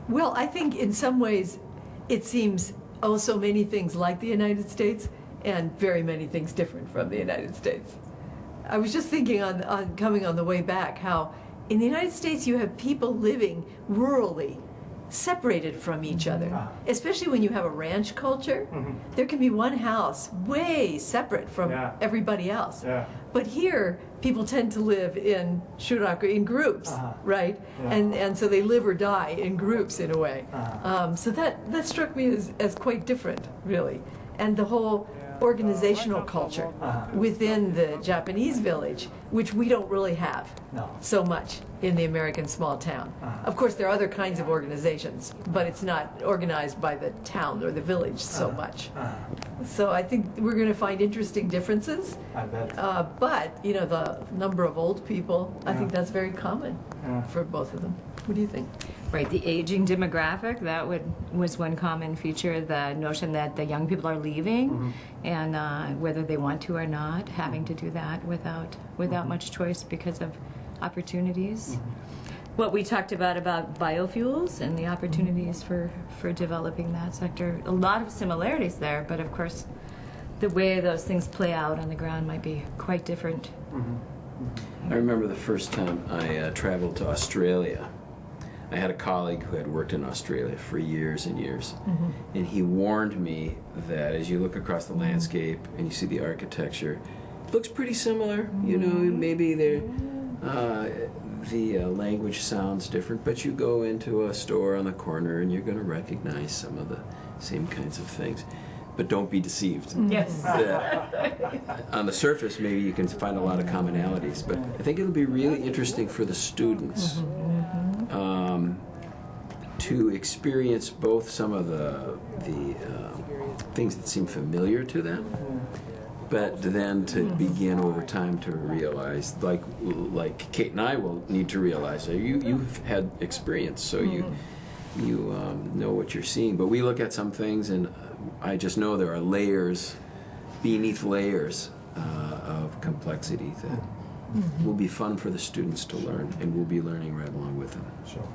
Well, I think in some ways it seems oh so many things like the United States and very many things different from the United States. I was just thinking on coming on the way back how in the United States you have people living rurally, separated from each other, especially when you have a ranch culture. There can be one house way separate from everybody else. But here, people tend to live in shuraku, in groups, right? And so they live or die in groups in a way. So that struck me as quite different, really. And the whole organizational culture within the Japanese village, which we don't really have so much in the American small town. Of course, there are other kinds of organizations, but it's not organized by the town or the village so much. So I think we're going to find interesting differences. I bet. But, you know, the number of old people, I think that's very common for both of them. What do you think? Right, the aging demographic, that was one common feature, the notion that the young people are leaving, and whether they want to or not, having to do that without much choice because of opportunities. What we talked about biofuels and the opportunities for developing that sector, a lot of similarities there, but of course the way those things play out on the ground might be quite different. I remember the first time I traveled to Australia. I had a colleague who had worked in Australia for years and years, and he warned me that as you look across the landscape and you see the architecture, it looks pretty similar. You know, maybe the language sounds different, but you go into a store on the corner and you're going to recognize some of the same kinds of things. But don't be deceived. Yes. On the surface, maybe you can find a lot of commonalities, but I think it'll be really interesting for the students to experience both some of the things that seem familiar to them, but then to begin over time to realize, like Kate and I will need to realize, you've had experience, so you know what you're seeing. But we look at some things, and I just know there are layers beneath layers of complexity that will be fun for the students to learn, and we'll be learning right along with them. Sure.